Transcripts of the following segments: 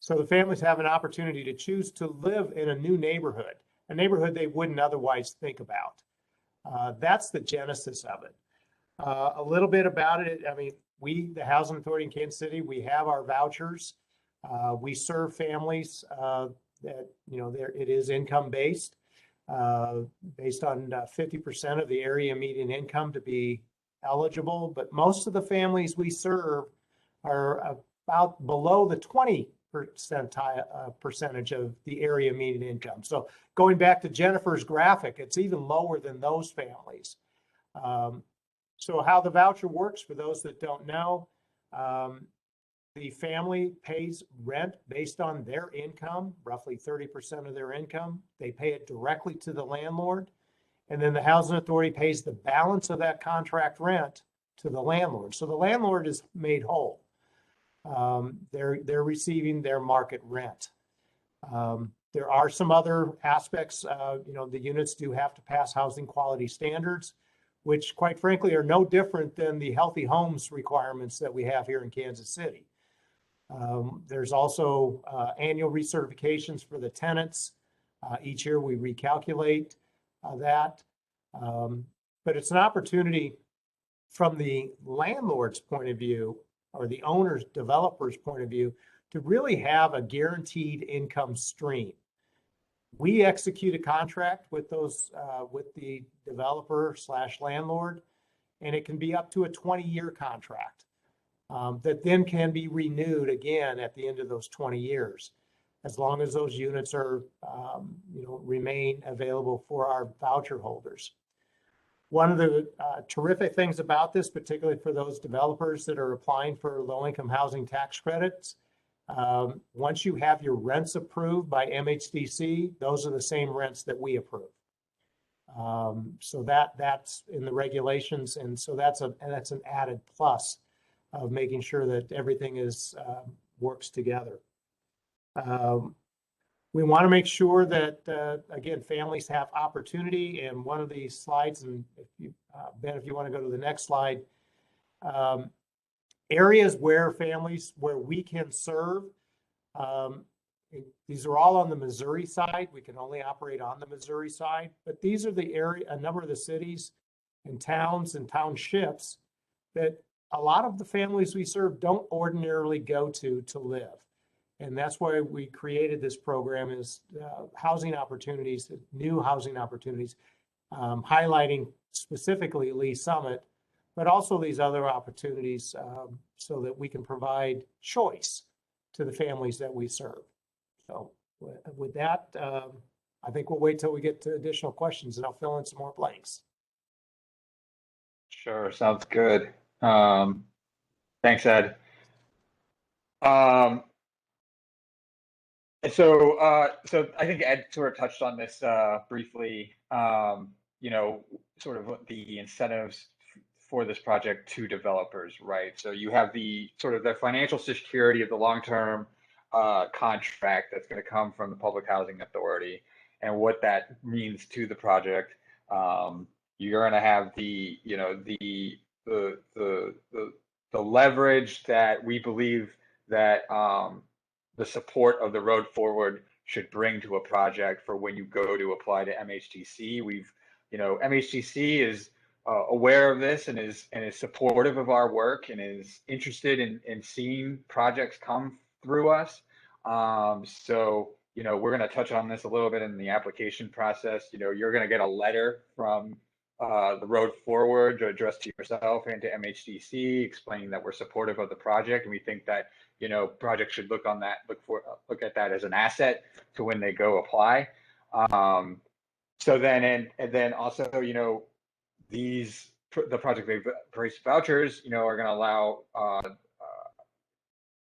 So the families have an opportunity to choose to live in a new neighborhood, a neighborhood they wouldn't otherwise think about. That's the genesis of it. A little bit about it. I mean, the Housing Authority in Kansas City, we have our vouchers. We serve families that, it is income based, based on 50% of the area median income to be eligible. But most of the families we serve are about below the 20% percentage of the area median income. So going back to Jennifer's graphic, it's even lower than those families. So how the voucher works, for those that don't know, the family pays rent based on their income, roughly 30% of their income. They pay it directly to the landlord. And then the Housing Authority pays the balance of that contract rent to the landlord. So the landlord is made whole. They're receiving their market rent. There are some other aspects. The units do have to pass housing quality standards, which quite frankly are no different than the healthy homes requirements that we have here in Kansas City. There's also annual recertifications for the tenants. Each year we recalculate that. But it's an opportunity from the landlord's point of view, or the owner's, developer's point of view, to really have a guaranteed income stream. We execute a contract with with the developer / landlord, and it can be up to a 20-year contract that then can be renewed again at the end of those 20 years, as long as those units are, remain available for our voucher holders. One of the terrific things about this, particularly for those developers that are applying for low-income housing tax credits, once you have your rents approved by MHDC, those are the same rents that we approve. So that's in the regulations, and so that's an added plus of making sure that everything is works together. We want to make sure that again, families have opportunity. And one of these slides, and if you, Ben, if you want to go to the next slide, areas where we can serve. These are all on the Missouri side. We can only operate on the Missouri side, but these are a number of the cities and towns and townships that a lot of the families we serve don't ordinarily go to live. And that's why we created this program, is housing opportunities, new housing opportunities, highlighting specifically Lee Summit, but also these other opportunities so that we can provide choice to the families that we serve. So with that, I think we'll wait till we get to additional questions, and I'll fill in some more blanks. Sure, sounds good. Thanks, Ed. So I think Ed sort of touched on this briefly, sort of the incentives for this project to developers, right? So you have the sort of the financial security of the long-term contract that's going to come from the Public Housing Authority, and what that means to the project. You're going to have the leverage that we believe that the support of the Road Forward should bring to a project for when you go to apply to MHDC. MHDC is aware of this and is supportive of our work and is interested in seeing projects come through us. So we're going to touch on this a little bit in the application process. You're going to get a letter from the Road Forward addressed to yourself and to MHDC, explaining that we're supportive of the project, and we think that projects should look at that as an asset to when they go apply. So then and then also the project-based vouchers are going to allow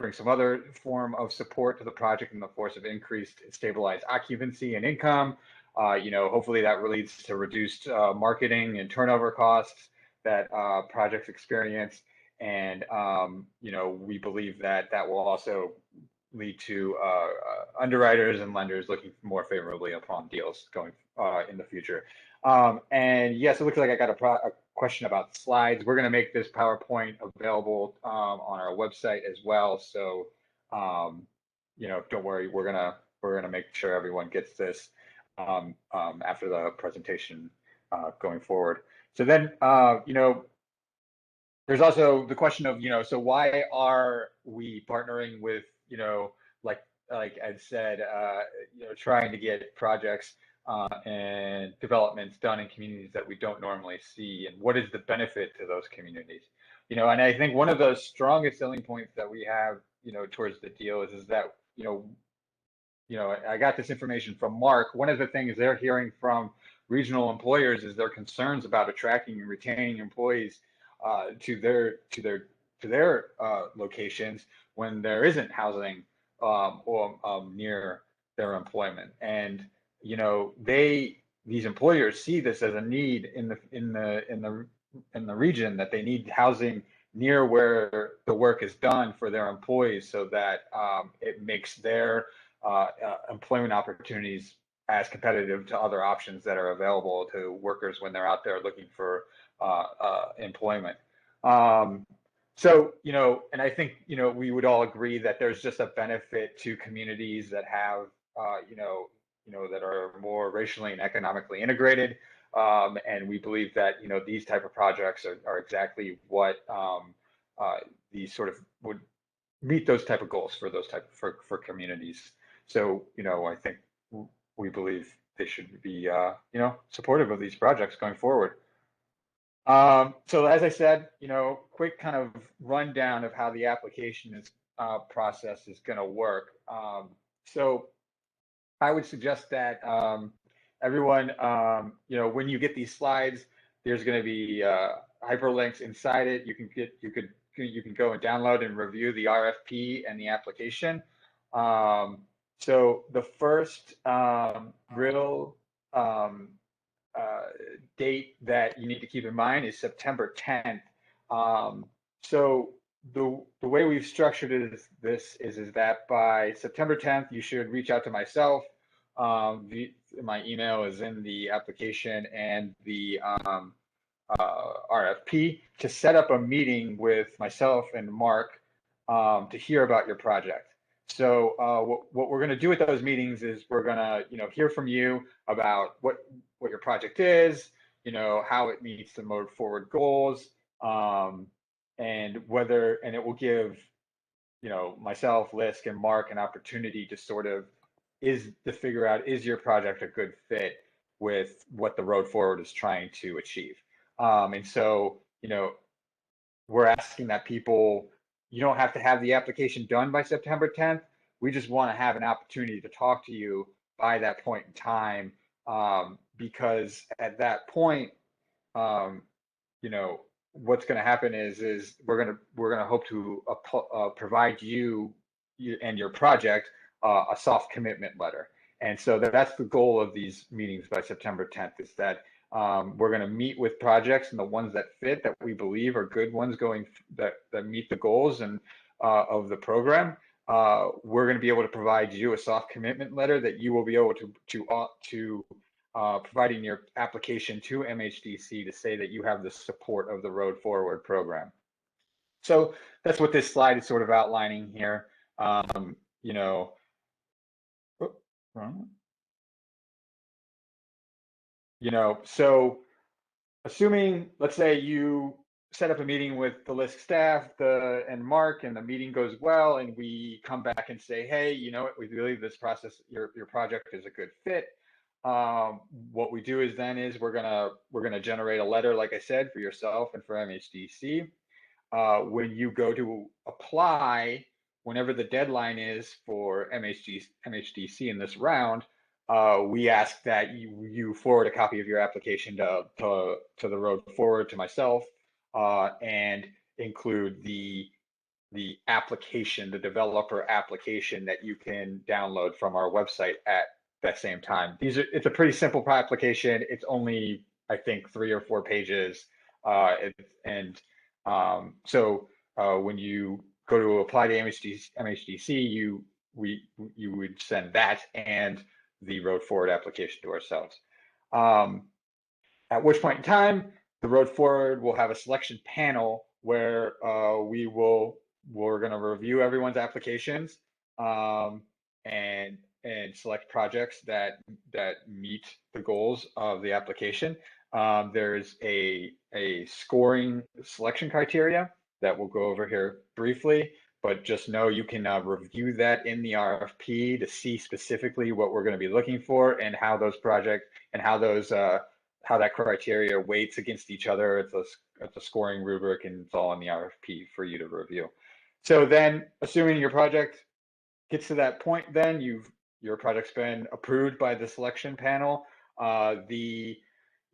bring some other form of support to the project in the force of increased stabilized occupancy and income. Hopefully that leads to reduced marketing and turnover costs that projects experience. And, we believe that will also lead to underwriters and lenders looking more favorably upon deals going in the future. And yes, it looks like I got question about slides. We're going to make this PowerPoint available on our website as well. So, don't worry, we're gonna make sure everyone gets this after the presentation going forward. So then, there's also the question of, so why are we partnering with, like Ed said, trying to get projects and developments done in communities that we don't normally see, and what is the benefit to those communities? And I think one of the strongest selling points that we have, towards the deal is that, I got this information from Mark. One of the things they're hearing from regional employers is their concerns about attracting and retaining employees to their locations when there isn't housing or near their employment. And these employers see this as a need in the region, that they need housing near where the work is done for their employees, so that it makes their employment opportunities as competitive to other options that are available to workers when they're out there looking for employment. So, and I think, we would all agree that there's just a benefit to communities that have, that are more racially and economically integrated. And we believe that, these type of projects are exactly what these sort of would meet those type of goals for those type for communities. So, I think we believe they should be, supportive of these projects going forward. So as I said, quick kind of rundown of how the application process is going to work. So I would suggest that everyone, when you get these slides, there's going to be hyperlinks inside it. You can go and download and review the RFP and the application. So the first real date that you need to keep in mind is September 10th. So the way we've structured this is that by September 10th, you should reach out to myself. My email is in the application and the RFP, to set up a meeting with myself and Mark to hear about your project. So what we're going to do with those meetings is we're going to, hear from you about what your project is, how it meets the mode forward goals, and it will give, myself, LISC, and Mark an opportunity to sort of figure out, is your project a good fit with what the road forward is trying to achieve? And so, we're asking that people, you don't have to have the application done by September 10th. We just want to have an opportunity to talk to you by that point in time, because at that point, what's going to happen is we're going to hope to provide you and your project a soft commitment letter. And so that's the goal of these meetings by September 10th, is that we're going to meet with projects, and the ones that fit, that we believe are good ones that meet the goals and of the program. We're going to be able to provide you a soft commitment letter that you will be able to provide in your application to MHDC to say that you have the support of the Road Forward program. So that's what this slide is sort of outlining here. So assuming, let's say you set up a meeting with the LISC staff and Mark, and the meeting goes well, and we come back and say, hey, we believe this process, your project is a good fit. What we do is we're gonna generate a letter, like I said, for yourself and for MHDC. When you go to apply, whenever the deadline is for MHDC in this round, we ask that you forward a copy of your application to the Road Forward, to myself, and include the application, the developer application that you can download from our website at that same time. It's a pretty simple application. It's only, I think, 3 or 4 pages, so when you go to apply to MHDC, you would send that and the Road Forward application to ourselves. At which point in time, the road forward will have a selection panel where we're going to review everyone's applications and select projects that meet the goals of the application. There's a scoring selection criteria that we'll go over here briefly, but just know you can review that in the RFP to see specifically what we're going to be looking for and how those projects and how that criteria weights against each other. It's a scoring rubric, and it's all in the RFP for you to review. So then, assuming your project gets to that point, then your project's been approved by the selection panel.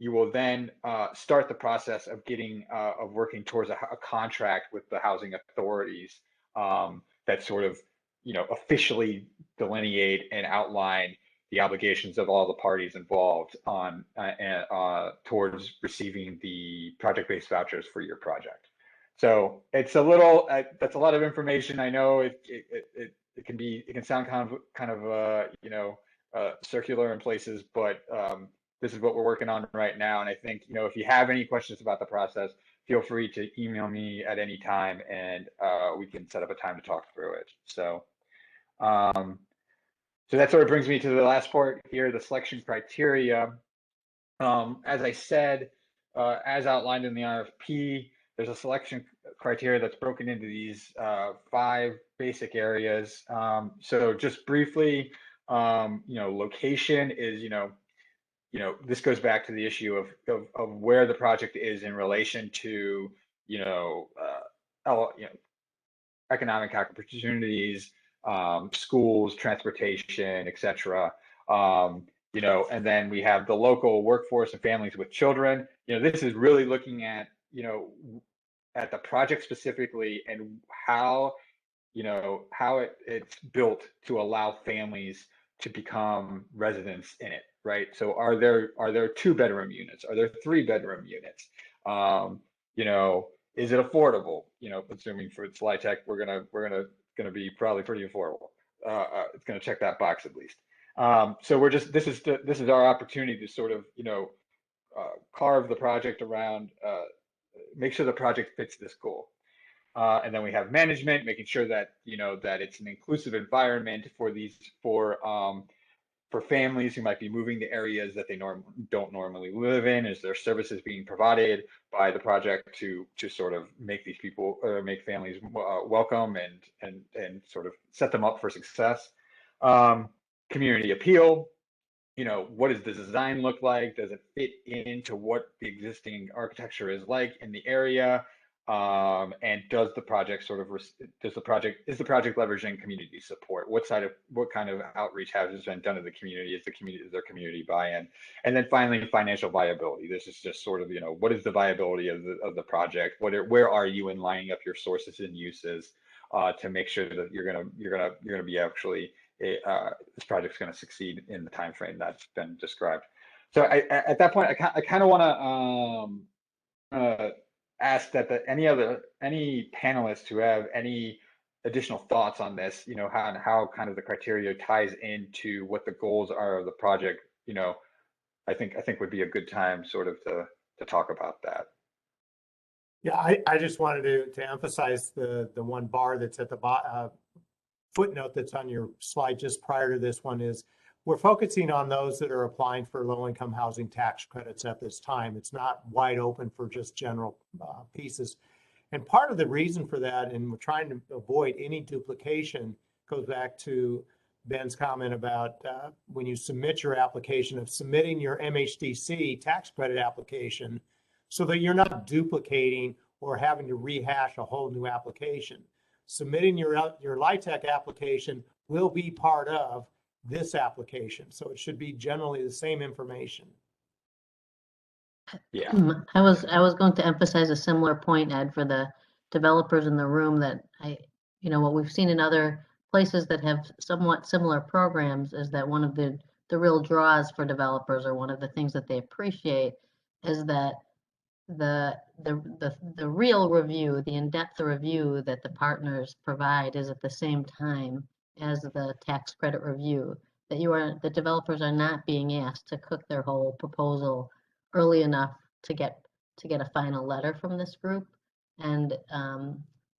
You will then start the process of working towards a contract with the housing authorities that sort of, officially delineate and outline the obligations of all the parties involved towards receiving the project-based vouchers for your project. So it's that's a lot of information. I know it can sound kind of circular in places, but this is what we're working on right now. And I think, if you have any questions about the process, feel free to email me at any time, and we can set up a time to talk through it. So that sort of brings me to the last part here, the selection criteria. As I said, as outlined in the RFP, there's a selection criteria that's broken into these 5 basic areas. So just briefly, location is, this goes back to the issue of where the project is in relation to, economic opportunities, schools, transportation, etc. And then we have the local workforce and families with children. This is really looking at, at the project specifically and how it's built to allow families to become residents in it, right? So are there 2-bedroom units? Are there 3-bedroom units? Is it affordable? Assuming for LITech, we're gonna be probably pretty affordable. It's gonna check that box at least. So this is our opportunity to sort of carve the project around, make sure the project fits this goal. And then we have management, making sure that that it's an inclusive environment for families who might be moving to areas that they don't normally live in. Is there services being provided by the project to sort of make these people make families welcome and sort of set them up for success? Community appeal. What does the design look like? Does it fit into what the existing architecture is like in the area? And is the project leveraging community support? What kind of outreach has been done to the community? Is there community buy-in? And then finally, financial viability. This is just sort of, what is the viability of the project? Where are you in lining up your sources and uses to make sure that you're gonna be actually this project's going to succeed in the time frame that's been described. So at that point, I kind of want to ask that any panelists who have any additional thoughts on this, how kind of the criteria ties into what the goals are of the project, I think would be a good time sort of to talk about that. Yeah, I just wanted to emphasize the one bar that's at the bottom. Footnote that's on your slide just prior to this one is we're focusing on those that are applying for low-income housing tax credits at this time. It's not wide open for just general pieces. And part of the reason for that, and we're trying to avoid any duplication, goes back to Ben's comment about when you submit your application, of submitting your MHDC tax credit application so that you're not duplicating or having to rehash a whole new application. Submitting your LITech application will be part of this application. So it should be generally the same information. Yeah. I was going to emphasize a similar point, Ed, for the developers in the room, that what we've seen in other places that have somewhat similar programs is that one of the real draws for developers, or one of the things that they appreciate, is that the real review, the in-depth review that the partners provide is at the same time as the tax credit review. That the developers are not being asked to cook their whole proposal early enough to get to get a final letter from this group. And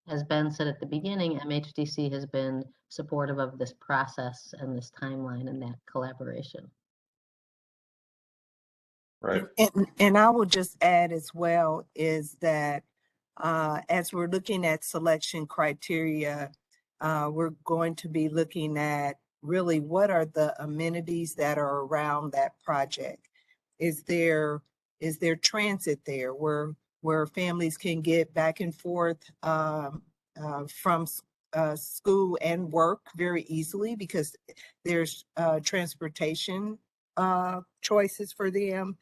as Ben said at the beginning, MHDC has been supportive of this process and this timeline and that collaboration. Right. And I will just add as well is that as we're looking at selection criteria, we're going to be looking at really what are the amenities that are around that project. Is there transit there where families can get back and forth from school and work very easily, because there's transportation choices for them.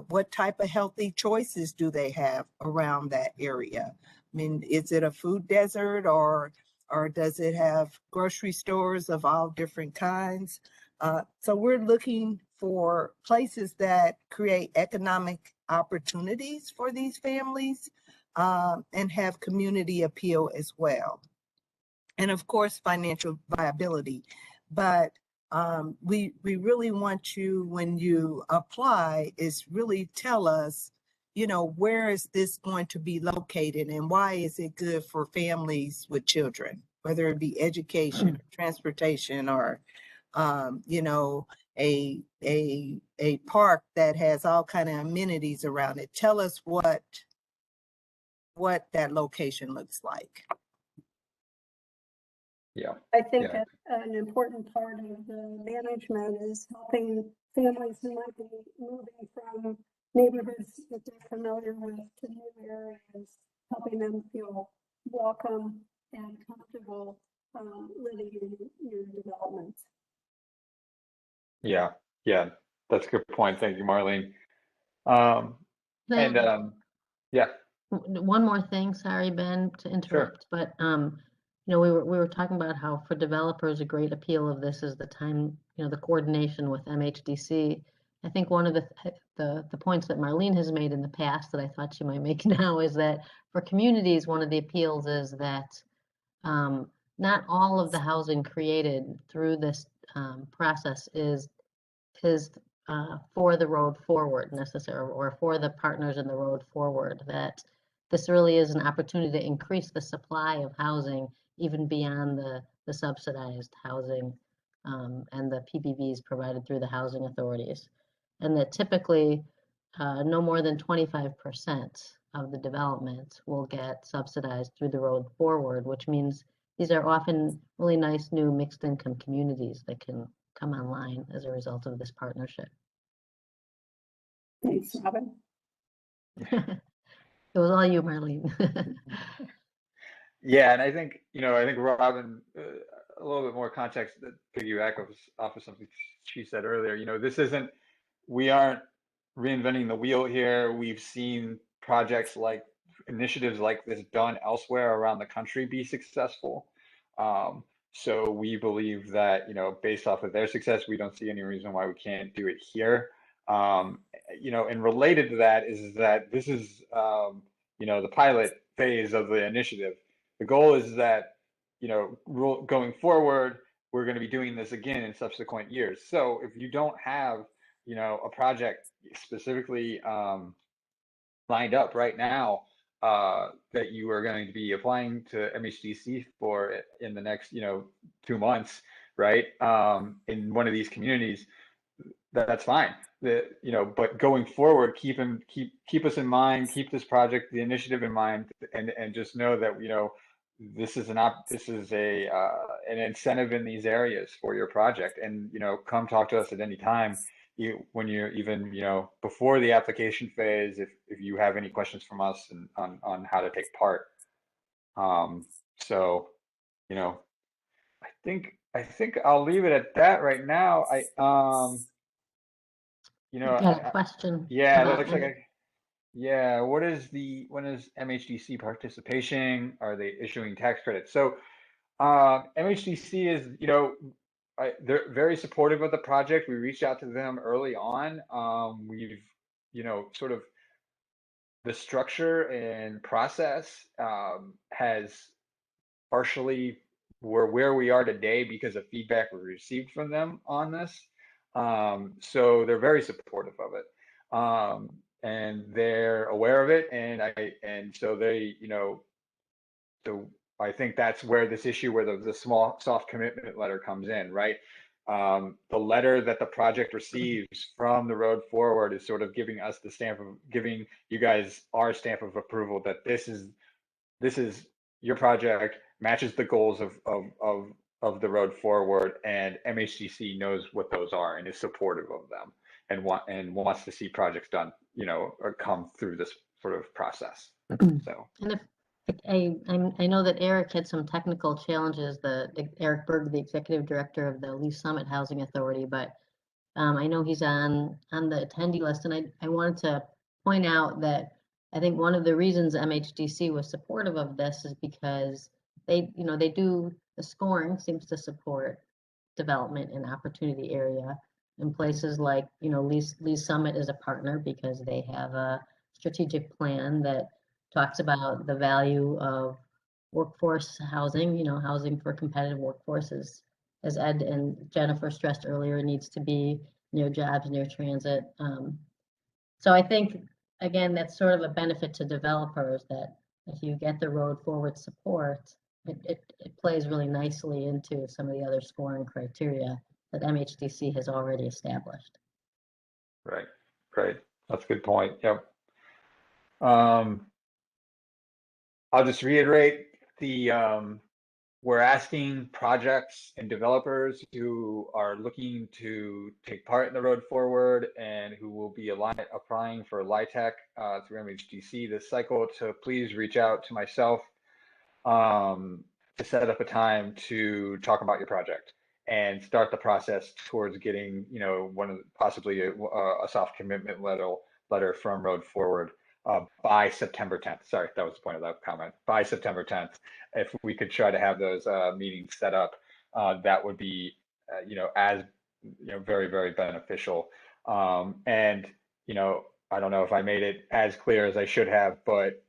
What type of healthy choices do they have around that area? I mean, is it a food desert, or does it have grocery stores of all different kinds? So we're looking for places that create economic opportunities for these families and have community appeal as well. And of course, financial viability. But we really want you, when you apply, is really tell us, you know, where is this going to be located and why is it good for families with children, whether it be education, transportation, or, you know, a park that has all kind of amenities around it. Tell us what that location looks like. Yeah. I think Yeah. an important part of the management is helping families who might be moving from neighborhoods that they're familiar with to new areas, helping them feel welcome and comfortable living in your development. Yeah. Yeah. That's a good point. Thank you, Marlene. Then, Yeah. one more thing, sorry, Ben, to interrupt, but you know, we were talking about how for developers a great appeal of this is the time, you know, the coordination with MHDC. I think one of the points that Marlene has made in the past that I thought she might make now is that for communities, one of the appeals is that not all of the housing created through this process is for the road forward necessarily, or for the partners in the road forward, that this really is an opportunity to increase the supply of housing even beyond the subsidized housing and the PBVs provided through the housing authorities. And that typically no more than 25% of the development will get subsidized through the road forward, which means these are often really nice new mixed income communities that can come online as a result of this partnership. Thanks, Robin. It was all you, Marlene. Yeah, and I think Robin, a little bit more context that piggyback off of something she said earlier. You know, we aren't reinventing the wheel here. We've seen projects initiatives like this done elsewhere around the country be successful. So we believe that, you know, based off of their success, we don't see any reason why we can't do it here. You know, and related to that is that this is, you know, the pilot phase of the initiative. The goal is that, you know, going forward, we're going to be doing this again in subsequent years. So if you don't have, you know, a project specifically lined up right now that you are going to be applying to MHDC for in the next, you know, 2 months, right? In one of these communities, that's fine. You know, but going forward, keep us in mind, keep this project, the initiative in mind, and just know that, you know, this is an incentive in these areas for your project. And, you know, come talk to us at any time. When you're even, you know, before the application phase, if you have any questions from us on how to take part. So, you know, I think I'll leave it at that right now. You know, Got a question. Yeah, it looks like yeah. When is MHDC participation? Are they issuing tax credits? So, MHDC is, you know, they're very supportive of the project. We reached out to them early on. We've, you know, sort of the structure and process has partially where we are today because of feedback we received from them on this. So they're very supportive of it. they're aware of it, and so they, so I think that's where this issue where the small soft commitment letter comes in, right? The letter that the project receives from the road forward is sort of giving us the stamp of, giving you guys our stamp of approval that this is your project, matches the goals of the road forward, and MHTC knows what those are and is supportive of them, and wants to see projects done, or come through this sort of process. So. And if I know that Erik had some technical challenges, Erik Berg, the executive director of the LISC Summit Housing Authority, but I know he's on the attendee list, and I wanted to point out that I think one of the reasons MHDC was supportive of this is because they do, the scoring seems to support development in opportunity area in places like, LISC Summit is a partner because they have a strategic plan that talks about the value of workforce housing, housing for competitive workforces, as Ed and Jennifer stressed earlier, needs to be near jobs, near transit. So I think, again, that's sort of a benefit to developers, that if you get the road forward support, it plays really nicely into some of the other scoring criteria that MHDC has already established. Right. Great. That's a good point. Yep. I'll just reiterate we're asking projects and developers who are looking to take part in the road forward and who will be applying for LITEC through MHDC this cycle to please reach out to myself to set up a time to talk about your project and start the process towards getting, possibly a soft commitment letter from road forward by September 10th. Sorry, that was the point of that comment. By September 10th, if we could try to have those meetings set up, that would be, very, very beneficial. And, I don't know if I made it as clear as I should have, but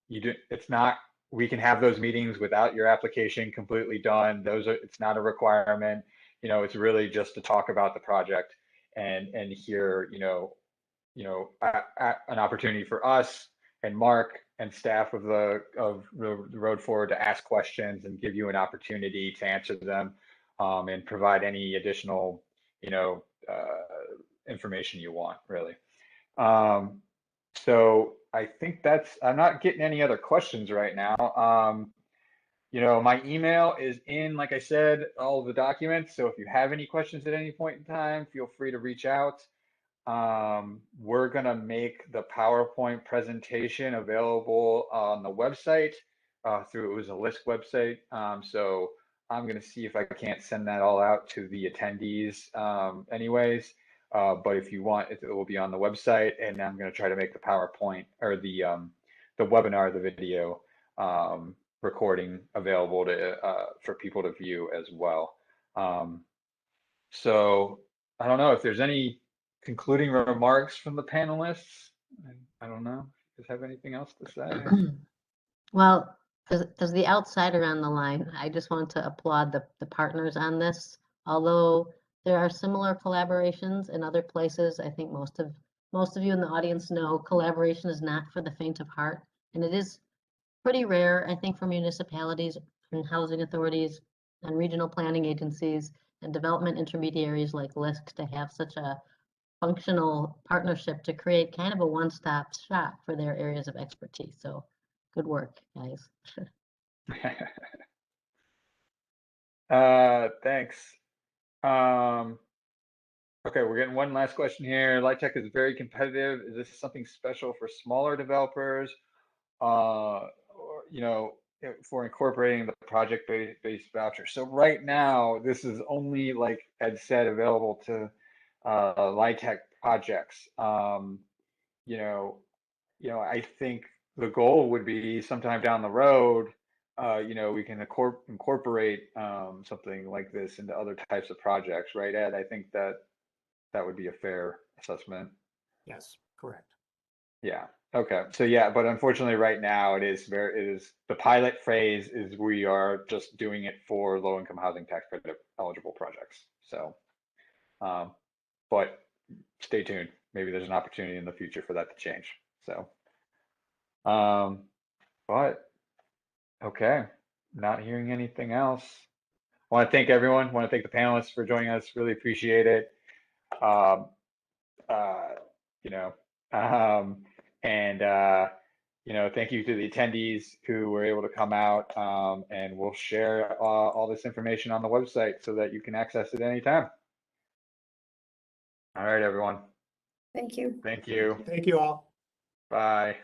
it's not, we can have those meetings without your application completely done. It's not a requirement. It's really just to talk about the project and hear, an opportunity for us and Mark and staff of the road forward to ask questions and give you an opportunity to answer them, and provide any additional, information you want, really. So I think I'm not getting any other questions right now. My email is in, like I said, all of the documents. So if you have any questions at any point in time, feel free to reach out. We're going to make the PowerPoint presentation available on the website through, it was a LISC website. So I'm going to see if I can't send that all out to the attendees anyways. But if you want, it will be on the website, and I'm going to try to make the PowerPoint or the webinar, the video recording available for people to view as well. So I don't know if there's any concluding remarks from the panelists. I don't know. Does have anything else to say? Well, as the outsider on the line, I just want to applaud the partners on this. Although there are similar collaborations in other places, I think most of you in the audience know collaboration is not for the faint of heart, and it is pretty rare, I think, for municipalities and housing authorities and regional planning agencies and development intermediaries like LISC to have such a functional partnership to create kind of a one-stop shop for their areas of expertise. So good work, guys. Thanks. Okay, we're getting one last question here. LITEC is very competitive. Is this something special for smaller developers, or, for incorporating the project-based voucher? So right now, this is only, like Ed said, available to LITEC projects. I think the goal would be sometime down the road, we can incorporate something like this into other types of projects, right, Ed? I think that would be a fair assessment. Yes, correct. Yeah. Okay. So yeah, but unfortunately right now it is the pilot phase is we are just doing it for low-income housing tax credit eligible projects. So, but stay tuned. maybe there's an opportunity in the future for that to change. So, but okay, not hearing anything else. I want to thank everyone. I want to thank the panelists for joining us. Really appreciate it. You know, you know, thank you to the attendees who were able to come out, and we'll share all this information on the website so that you can access it anytime. All right, everyone. Thank you. Thank you. Thank you all. Bye.